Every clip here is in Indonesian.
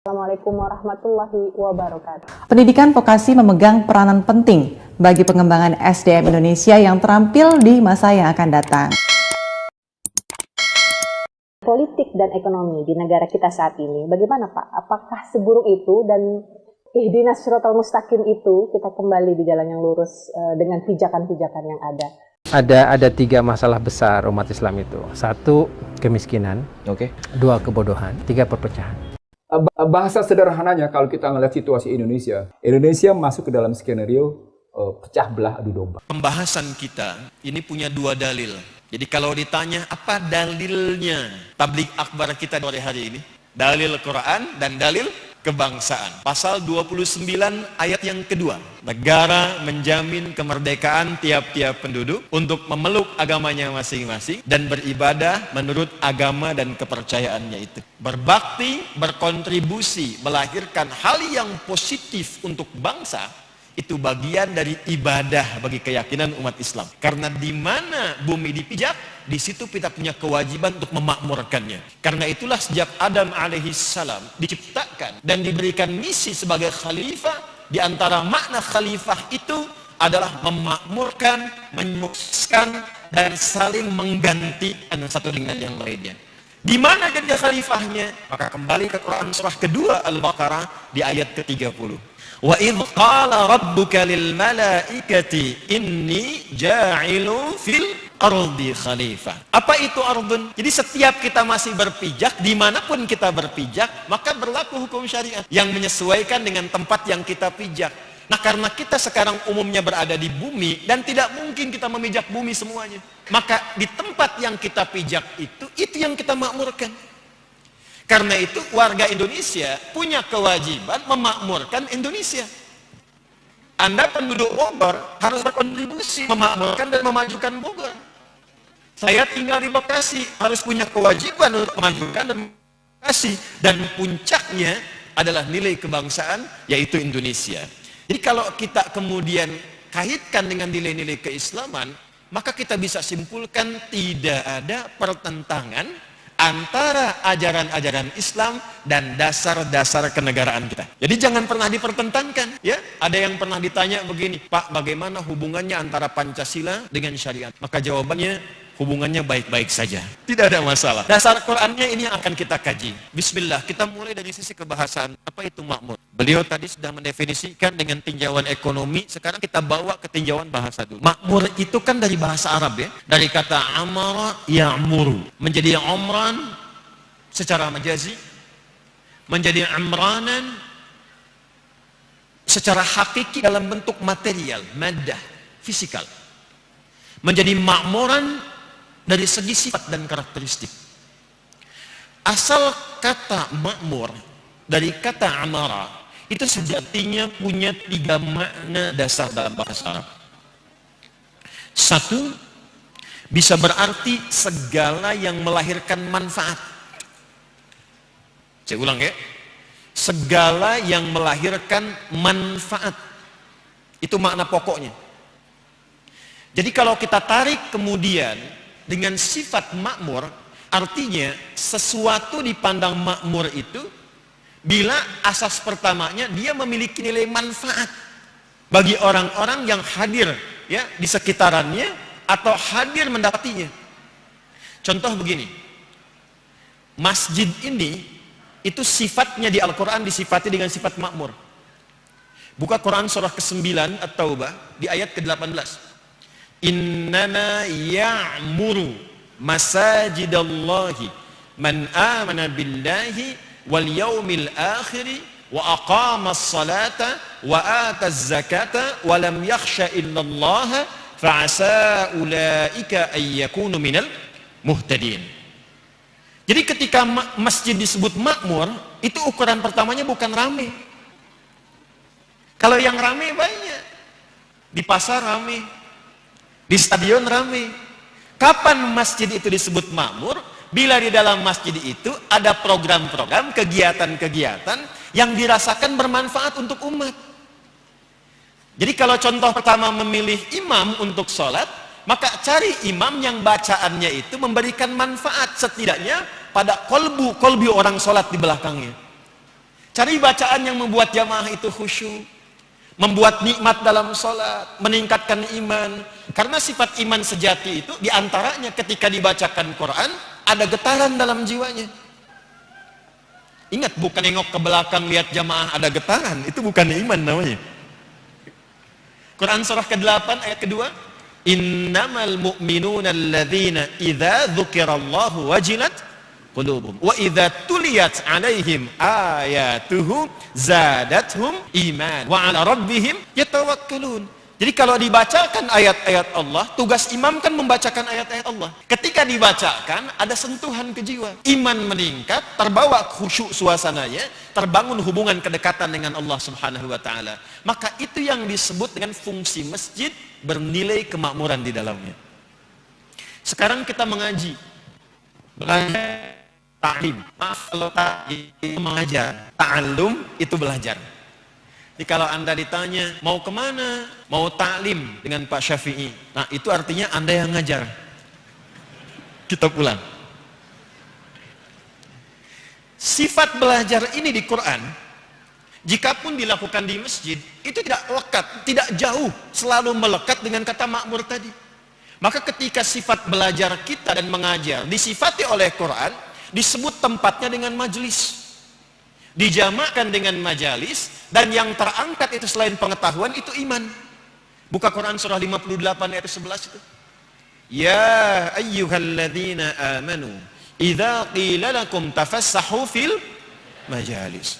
Assalamualaikum warahmatullahi wabarakatuh. Pendidikan vokasi memegang peranan penting bagi pengembangan SDM Indonesia yang terampil di masa yang akan datang. Politik dan ekonomi di negara kita saat ini, bagaimana Pak? Apakah seburuk itu dan ihdinas siratal mustaqim itu kita kembali di jalan yang lurus dengan pijakan-pijakan yang ada? Ada tiga masalah besar umat Islam itu. Satu, kemiskinan. Dua, kebodohan. Tiga, perpecahan. Bahasa sederhananya kalau kita melihat situasi Indonesia masuk ke dalam skenario pecah belah adu domba. Pembahasan kita ini punya dua dalil. Jadi kalau ditanya apa dalilnya tabligh akbar kita sore hari ini, dalil Quran dan dalil kebangsaan. Pasal 29 ayat yang kedua, negara menjamin kemerdekaan tiap-tiap penduduk untuk memeluk agamanya masing-masing dan beribadah menurut agama dan kepercayaannya itu. Berbakti, berkontribusi, melahirkan hal yang positif untuk bangsa, itu bagian dari ibadah bagi keyakinan umat Islam. Karena di mana bumi dipijak, di situ kita punya kewajiban untuk memakmurkannya. Karena itulah sejak Adam alaihissalam diciptakan dan diberikan misi sebagai khalifah, di antara makna khalifah itu adalah memakmurkan, menyukseskan, dan saling menggantikan satu dengan yang lainnya. Di mana kerja khalifahnya? Maka kembali ke Quran surah kedua Al-Baqarah di ayat ke-30. Wa idh qala rabbuka lil malaikati inni ja'ilu fil ardi khalifah. Apa itu ardun? Jadi setiap kita masih berpijak, dimanapun kita berpijak, maka berlaku hukum syariat yang menyesuaikan dengan tempat yang kita pijak. Nah, karena kita sekarang umumnya berada di bumi dan tidak mungkin kita memijak bumi semuanya, maka di tempat yang kita pijak itu yang kita makmurkan. Karena itu warga Indonesia punya kewajiban memakmurkan Indonesia. Anda penduduk Bogor harus berkontribusi memakmurkan dan memajukan Bogor. Saya tinggal di Bekasi harus punya kewajiban untuk memajukan dan Bekasi. Dan puncaknya adalah nilai kebangsaan, yaitu Indonesia. Jadi kalau kita kemudian kaitkan dengan nilai-nilai keislaman, maka kita bisa simpulkan tidak ada pertentangan antara ajaran-ajaran Islam dan dasar-dasar kenegaraan kita. Jadi jangan pernah dipertentangkan, ya. Ada yang pernah ditanya begini, Pak, bagaimana hubungannya antara Pancasila dengan syariat? Maka jawabannya, hubungannya baik-baik saja. Tidak ada masalah. Dasar Qur'annya ini yang akan kita kaji. Bismillah, kita mulai dari sisi kebahasaan. Apa itu makmur? Beliau tadi sudah mendefinisikan dengan tinjauan ekonomi, sekarang kita bawa ke tinjauan bahasa dulu. Makmur itu kan dari bahasa Arab, ya. Dari kata amara ya'muru. Menjadi umran secara majazi, menjadi amranan secara hakiki dalam bentuk material, maddah, fisikal. Menjadi makmuran dari segi sifat dan karakteristik. Asal kata makmur dari kata amara itu sejatinya punya tiga makna dasar dalam bahasa Arab. Satu, bisa berarti segala yang melahirkan manfaat. Saya ulang, ya. Segala yang melahirkan manfaat. Itu makna pokoknya. Jadi kalau kita tarik kemudian dengan sifat makmur, artinya sesuatu dipandang makmur itu bila asas pertamanya dia memiliki nilai manfaat bagi orang-orang yang hadir, ya, di sekitarannya atau hadir mendapatinya. Contoh begini, masjid ini itu sifatnya di Al-Quran disifati dengan sifat makmur. Buka Quran surah ke-9 At-Taubah di ayat ke-18. Innama ya'muru masajidallahi man amana billahi wal yawmil akhiri wa aqamas salata wa ataz zakata wa lam yakhsha illallaha fa'asa ulaika ay yakunu minal muhtadin. Jadi ketika masjid disebut makmur, itu ukuran pertamanya bukan rame. Kalau yang rame banyak, di pasar rame, di stadion ramai. Kapan masjid itu disebut makmur? Bila di dalam masjid itu ada program-program, kegiatan-kegiatan yang dirasakan bermanfaat untuk umat. Jadi kalau contoh pertama memilih imam untuk sholat, maka cari imam yang bacaannya itu memberikan manfaat setidaknya pada kolbu orang sholat di belakangnya. Cari bacaan yang membuat jamaah itu khusyuk, membuat nikmat dalam sholat, meningkatkan iman. Karena sifat iman sejati itu diantaranya ketika dibacakan Quran, ada getaran dalam jiwanya. Ingat, bukan nengok ke belakang lihat jamaah ada getaran, itu bukan iman namanya. Quran surah ke-8 ayat kedua, innamal mu'minuna alladzina idza dzukirallahu wajilat qulubuhum wa idza tuliyat alaihim ayatuhu zadatuhum iman wa ala rabbihim yatawakkalun. Jadi kalau dibacakan ayat-ayat Allah, tugas imam kan membacakan ayat-ayat Allah. Ketika dibacakan, ada sentuhan ke jiwa. Iman meningkat, terbawa khusyuk suasananya, terbangun hubungan kedekatan dengan Allah Subhanahu wa ta'ala. Maka itu yang disebut dengan fungsi masjid bernilai kemakmuran di dalamnya. Sekarang kita mengaji, belajar, ta'lim. Maaf kalau itu mengajar, ta'allum itu belajar. Jadi kalau Anda ditanya, mau kemana? Mau ta'lim dengan Pak Syafi'i. Nah, itu artinya Anda yang ngajar. Kita pulang. Sifat belajar ini di Quran, jikapun dilakukan di masjid, itu tidak lekat, tidak jauh, selalu melekat dengan kata makmur tadi. Maka ketika sifat belajar kita dan mengajar disifati oleh Quran, disebut tempatnya dengan majlis. Dijamakkan dengan majalis, dan yang terangkat itu selain pengetahuan itu iman. Buka Quran surah 58 ayat 11 itu. Ya ayyuhalladzina amanu idza qila lakum tafassahu fil majalis.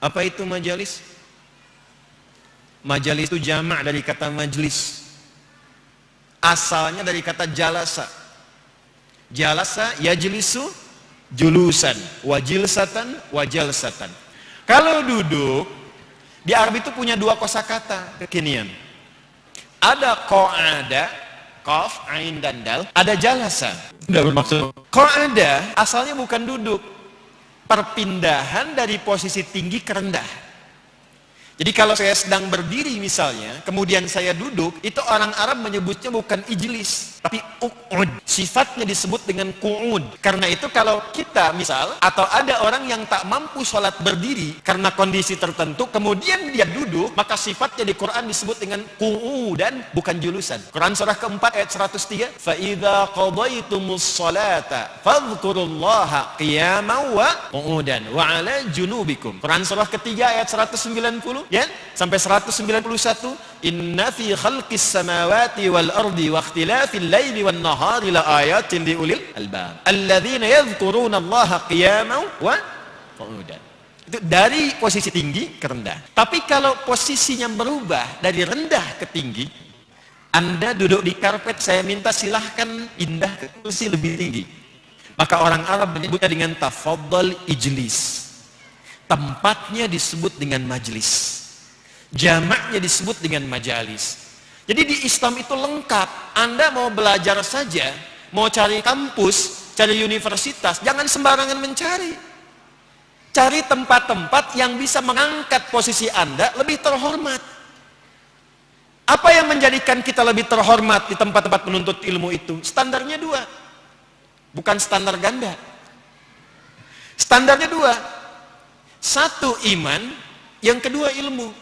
Apa itu majalis? Majalis itu jamak dari kata majlis. Asalnya dari kata jalasa. Jalasa yajlisu julusan, wajilsatan, wajalsatan. Kalau duduk, di Arab itu punya dua kosakata kekinian. Ada qa'ada, qaf, ain dan dal. Ada jalasa. Tidak bermaksud. Qa'ada asalnya bukan duduk, perpindahan dari posisi tinggi ke rendah. Jadi kalau saya sedang berdiri misalnya, kemudian saya duduk, itu orang Arab menyebutnya bukan ijlis, tapi u'ud. Sifatnya disebut dengan qu'ud. Karena itu kalau kita misal, atau ada orang yang tak mampu sholat berdiri karena kondisi tertentu, kemudian dia duduk, maka sifatnya di Quran disebut dengan qu'udan, bukan julusan. Quran surah keempat ayat 103, فَإِذَا قَضَيْتُمُ الصَّلَاةَ فَاذْكُرُوا اللَّهَ قِيَامًا وَقُعُودًا وَعَلَى جُنُوبِكُمْ. Quran surah ketiga ayat 190, ya, sampai 191, inna fi khalqis samawati wal ardi wa ikhtilafil laili wan nahari la ayatin li ulil albab alladzina yadhkuruna allaha qiyaman wa qu'udan. Itu dari posisi tinggi ke rendah. Tapi kalau posisinya berubah dari rendah ke tinggi, Anda duduk di karpet, saya minta silahkan pindah ke kursi lebih tinggi. Maka orang Arab menyebutnya dengan tafaddal ijlis. Tempatnya disebut dengan majlis, jamaknya disebut dengan majalis. Jadi di Islam itu lengkap. Anda mau belajar saja, mau cari kampus, cari universitas, jangan sembarangan mencari. Cari tempat-tempat yang bisa mengangkat posisi Anda lebih terhormat. Apa yang menjadikan kita lebih terhormat di tempat-tempat penuntut ilmu itu? Standarnya dua, bukan standar ganda. Standarnya dua. Satu iman, yang kedua ilmu.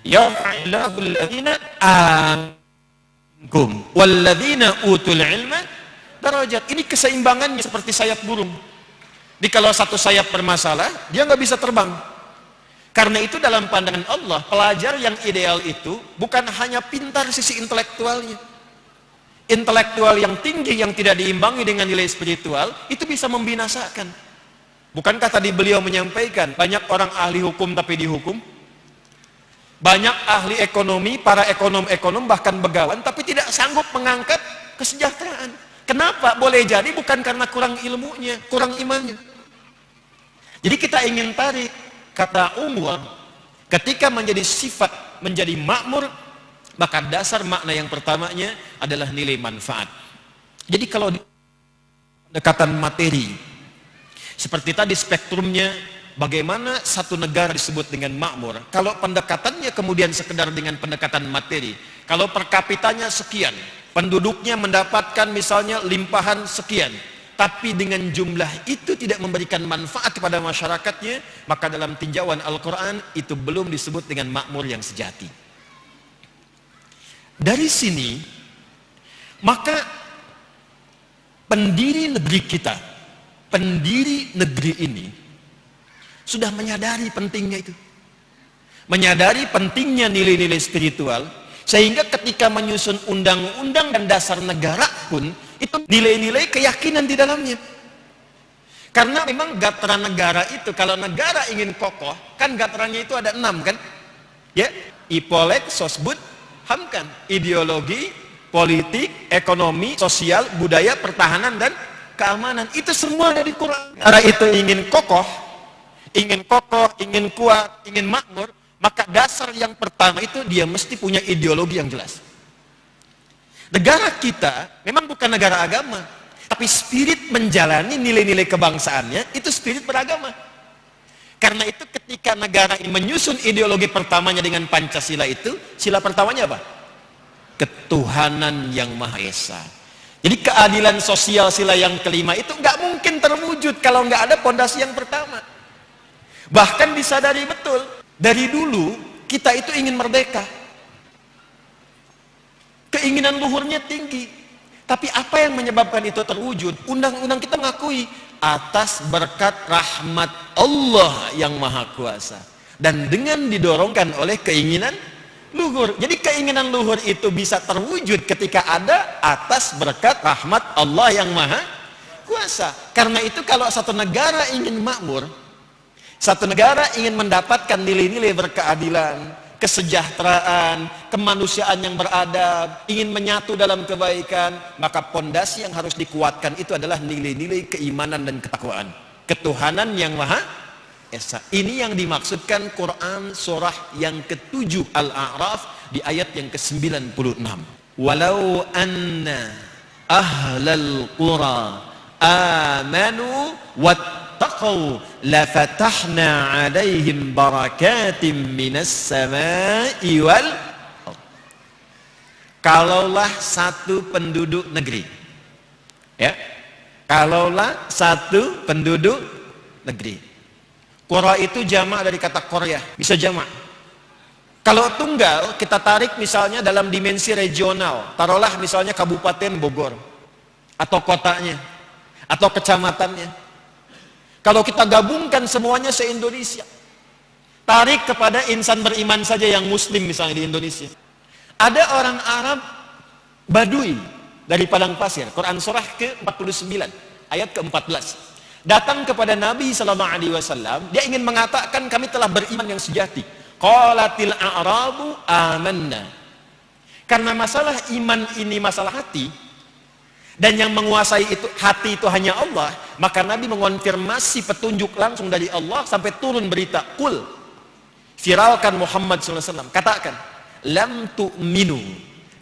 Yarfa'illahul ladzina amkum walladzina utul ilma darajat. Ini keseimbangannya seperti sayap burung. Jadi kalau satu sayap bermasalah, dia nggak bisa terbang. Karena itu dalam pandangan Allah, pelajar yang ideal itu bukan hanya pintar sisi intelektualnya. Intelektual yang tinggi yang tidak diimbangi dengan nilai spiritual itu bisa membinasakan. Bukankah tadi beliau menyampaikan banyak orang ahli hukum tapi dihukum? Banyak ahli ekonomi, para ekonom-ekonom bahkan begawan tapi tidak sanggup mengangkat kesejahteraan. Kenapa? Boleh jadi bukan karena kurang ilmunya, kurang imannya. Jadi kita ingin tarik kata umur, ketika menjadi sifat, menjadi makmur, maka dasar makna yang pertamanya adalah nilai manfaat. Jadi kalau pendekatan materi, seperti tadi spektrumnya, bagaimana satu negara disebut dengan makmur. Kalau pendekatannya kemudian sekedar dengan pendekatan materi, kalau per kapitanya sekian, penduduknya mendapatkan misalnya limpahan sekian, tapi dengan jumlah itu tidak memberikan manfaat kepada masyarakatnya, maka dalam tinjauan Al-Quran itu belum disebut dengan makmur yang sejati. Dari sini, maka pendiri negeri kita, pendiri negeri ini sudah menyadari pentingnya itu, menyadari pentingnya nilai-nilai spiritual, sehingga ketika menyusun undang-undang dan dasar negara pun itu nilai-nilai keyakinan di dalamnya. Karena memang gatra negara itu, kalau negara ingin kokoh, kan gatranya itu ada 6 kan? Ya, ipolek, sosbud, ham kan? Ideologi, politik, ekonomi, sosial, budaya, pertahanan dan keamanan. Itu semua ada di Quran. Negara itu ingin kokoh, ingin kuat, ingin makmur, maka dasar yang pertama itu dia mesti punya ideologi yang jelas. Negara kita memang bukan negara agama, tapi spirit menjalani nilai-nilai kebangsaannya itu spirit beragama. Karena itu ketika negara ini menyusun ideologi pertamanya dengan Pancasila itu, sila pertamanya apa? Ketuhanan yang Maha Esa. Jadi keadilan sosial sila yang kelima itu nggak mungkin terwujud kalau nggak ada pondasi yang pertama. Bahkan disadari betul, dari dulu kita itu ingin merdeka, keinginan luhurnya tinggi, tapi apa yang menyebabkan itu terwujud? Undang-undang kita mengakui atas berkat rahmat Allah yang Maha Kuasa dan dengan didorongkan oleh keinginan luhur. Jadi keinginan luhur itu bisa terwujud ketika ada atas berkat rahmat Allah yang Maha Kuasa. Karena itu kalau satu negara ingin makmur, satu negara ingin mendapatkan nilai-nilai berkeadilan, kesejahteraan, kemanusiaan yang beradab, ingin menyatu dalam kebaikan, maka pondasi yang harus dikuatkan itu adalah nilai-nilai keimanan dan ketakwaan, ketuhanan yang Maha Esa. Ini yang dimaksudkan Quran surah yang ke-7 Al-A'raf di ayat yang ke-96. Walau anna ahlal qura amanu wattaqau lafatahna alaihim barakatim minas samai wal ardh. Kalaulah satu penduduk negeri, ya, kalaulah satu penduduk negeri. Qura itu jamak dari kata Korea, bisa jamak. Kalau tunggal kita tarik misalnya dalam dimensi regional, taruhlah misalnya Kabupaten Bogor atau kotanya atau kecamatannya. Kalau kita gabungkan semuanya se-Indonesia, tarik kepada insan beriman saja yang muslim misalnya di Indonesia. Ada orang Arab Badui dari padang pasir, Quran surah ke-49 ayat ke-14. Datang kepada Nabi SAW, dia ingin mengatakan kami telah beriman yang sejati. Qalatil a'rabu amanna. Karena masalah iman ini masalah hati, dan yang menguasai itu hati itu hanya Allah, maka Nabi mengonfirmasi petunjuk langsung dari Allah sampai turun berita, qul, viralkan Muhammad SAW, katakan, lam tu'minu,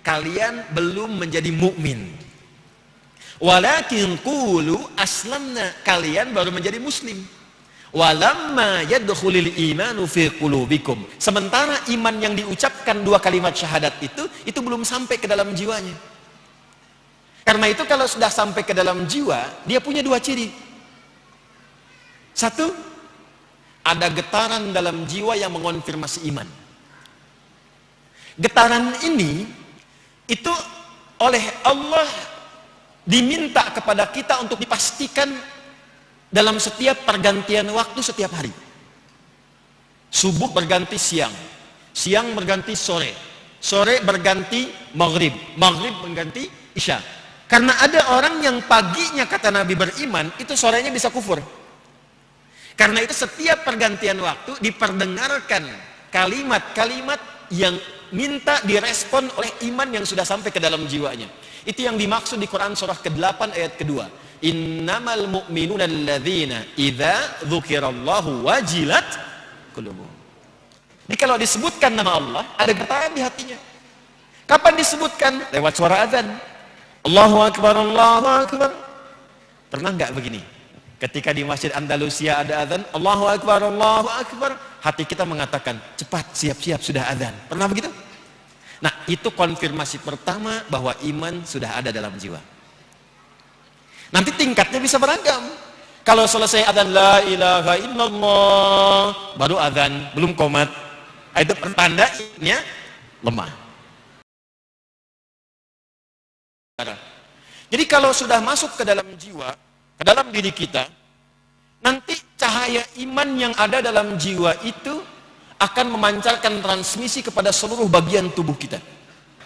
kalian belum menjadi mukmin. Walakin qulu aslamna, kalian baru menjadi muslim. Walamma yadkhulul imanu fi qulubikum, sementara iman yang diucapkan dua kalimat syahadat itu belum sampai ke dalam jiwanya. Karena itu kalau sudah sampai ke dalam jiwa, dia punya dua ciri. Satu, ada getaran dalam jiwa yang mengonfirmasi iman. Getaran ini itu oleh Allah diminta kepada kita untuk dipastikan dalam setiap pergantian waktu setiap hari. Subuh berganti siang, siang berganti sore, sore berganti maghrib, maghrib berganti isya. Karena ada orang yang paginya kata Nabi beriman, itu sorenya bisa kufur. Karena itu setiap pergantian waktu diperdengarkan kalimat-kalimat yang minta direspon oleh iman yang sudah sampai ke dalam jiwanya. Itu yang dimaksud di Quran surah ke-8 ayat kedua. Innamal mu'minuna alladzina idza dzukirallahu wajilat qulubuhum. Jadi kalau disebutkan nama Allah, ada getaran di hatinya. Kapan disebutkan? Lewat suara azan. Allahu akbar, Allahu akbar. Pernah enggak begini? Ketika di Masjid Andalusia ada azan, Allahu akbar, Allahu akbar, hati kita mengatakan, cepat, siap-siap, sudah azan. Pernah begitu? Nah, itu konfirmasi pertama bahwa iman sudah ada dalam jiwa. Nanti tingkatnya bisa beragam. Kalau selesai adzan la ilaha illallah, baru adzan, belum qomat. Itu pertandanya lemah. Jadi kalau sudah masuk ke dalam jiwa, ke dalam diri kita, nanti cahaya iman yang ada dalam jiwa itu akan memancarkan transmisi kepada seluruh bagian tubuh kita.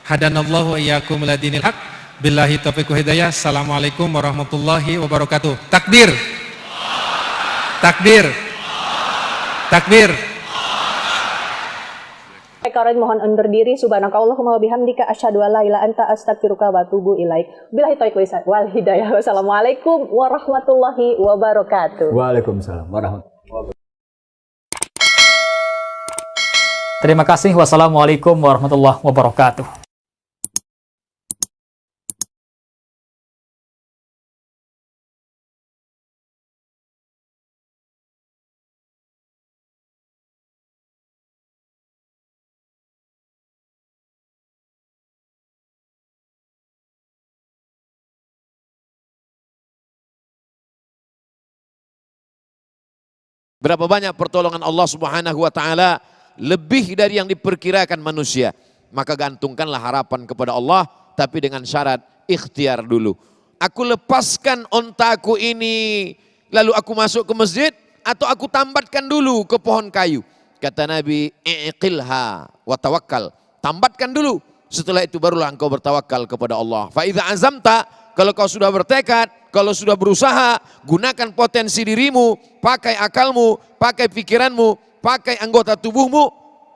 Hadanallahu wa iyyakum ila dinil haq. Billahi taufiq wa hidayah. Assalamualaikum warahmatullahi wabarakatuh. Takbir. Takbir. Takbir. Karin mohon undur diri. Subhanakallahumma wa bihamdika asyhadu an la ilaha anta astaghfiruka wa atubu ilaik. Billahi taufiq wal hidayah. Wassalamualaikum warahmatullahi wabarakatuh. Waalaikumsalam warahmatullahi wabarakatuh. Terima kasih. Wassalamualaikum warahmatullahi wabarakatuh. Berapa banyak pertolongan Allah Subhanahu wa taala lebih dari yang diperkirakan manusia. Maka gantungkanlah harapan kepada Allah, tapi dengan syarat ikhtiar dulu. Aku lepaskan ontaku ini lalu aku masuk ke masjid, atau aku tambatkan dulu ke pohon kayu. Kata Nabi, iqilha wa tawakkal. Tambatkan dulu, setelah itu barulah engkau bertawakal kepada Allah. Fa idza azamta, kalau kau sudah bertekad, kalau sudah berusaha, gunakan potensi dirimu, pakai akalmu, pakai pikiranmu, pakai anggota tubuhmu,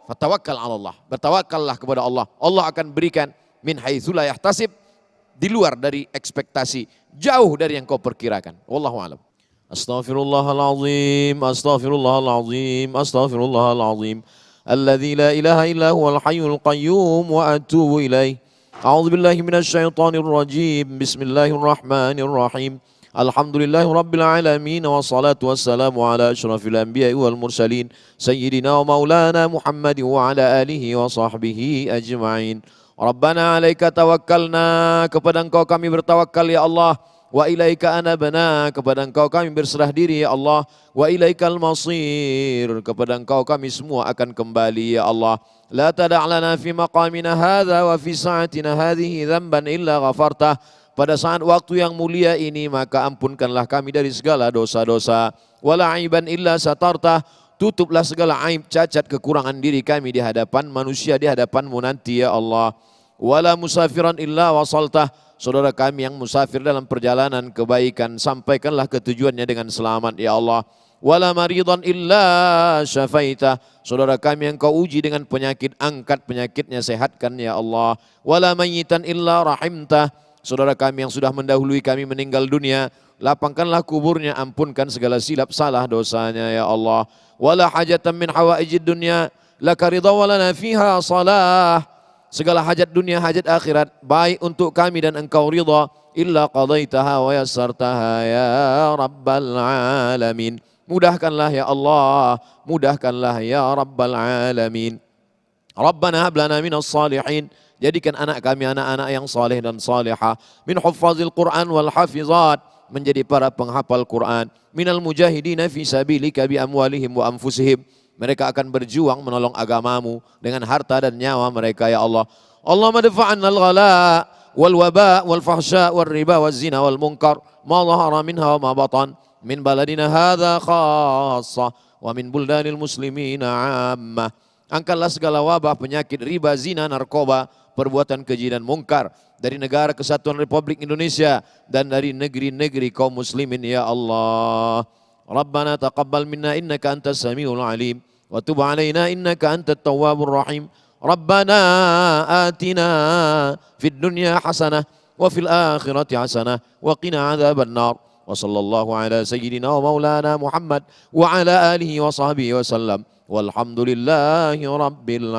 fatawakkal 'ala Allah. Bertawakallah kepada Allah. Allah akan berikan min haitsu la yahtasib, di luar dari ekspektasi, jauh dari yang kau perkirakan. Wallahu a'lam. Astaghfirullahalazim, astaghfirullahalazim, astaghfirullahalazim. Alladzi la ilaha illa huwal hayyul qayyum wa atubu ilaih. A'udzu billahi minasyaitonir rajim. Bismillahirrahmanirrahim. Alhamdulillahi rabbil alamin wassalatu wassalamu ala asyrafil anbiya'i wal mursalin sayyidina wa maulana Muhammad wa ala alihi wa sahbihi ajma'in. Rabbana 'alaika tawakkalna, kepada Engkau kami bertawakal ya Allah. Wa ilaika anabna, kepada Engkau kami berserah diri ya Allah. Wa ilaikal masir, kepada Engkau kami semua akan kembali ya Allah. La tada' lana fi maqamina hadza wa fi sa'atina hadhihi dzamban illa ghafartah. Pada saat waktu yang mulia ini maka ampunkanlah kami dari segala dosa-dosa. Wala aiban illa satartah, tutuplah segala aib, cacat, kekurangan diri kami di hadapan manusia, di hadapanmu nanti ya Allah. Wala musafiran illa wasaltah, saudara kami yang musafir dalam perjalanan kebaikan, sampaikanlah ke tujuannya dengan selamat ya Allah. Wala maridan illa syafaitah, saudara kami yang kau uji dengan penyakit, angkat penyakitnya, sehatkan ya Allah. Wala mayyitan illa rahimtah, saudara kami yang sudah mendahului kami meninggal dunia, lapangkanlah kuburnya, ampunkan segala silap salah dosanya ya Allah. Wala hajatan min hawaijid dunya laka ridha walana fiha salah, segala hajat dunia, hajat akhirat, baik untuk kami dan engkau ridha, illa qadaitaha wa yassartaha ya rabbal alamin. Mudahkanlah ya Allah, mudahkanlah ya rabbal alamin. Rabbana hab lana minas salihin, jadikan anak kami anak-anak yang saleh dan salihah, min huffazil Quran wal hafizat, menjadi para penghafal Quran, minal mujahidina fi sabilika bi amwalihim wa anfusihim, mereka akan berjuang menolong agamamu dengan harta dan nyawa mereka ya Allah. Allahumma dafa'anna al-ghala wal waba wal fahsya wal riba wal zina wal munkar ma dhahara minha wa ma batan min baladina hadza khassa wa min buldanil muslimina ammah. Angkatlah segala wabah, penyakit, riba, zina, narkoba, perbuatan keji dan mungkar dari negara kesatuan Republik Indonesia dan dari negeri-negeri kaum muslimin ya Allah. Rabbana taqabbal minna innaka antas samiul alim wa tub alaina innaka antat tawwabur rahim. Rabbana atina fid dunya hasanah wa fil akhirati hasanah wa qina adzaban nar. Wa sallallahu ala sayyidina wa maulana Muhammad wa ala alihi wa sahbihi wa sallam. Walhamdulillahi rabbil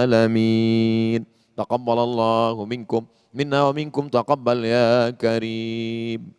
alamin. Taqabbalallahu minkum minna wa minkum taqabbal ya karim.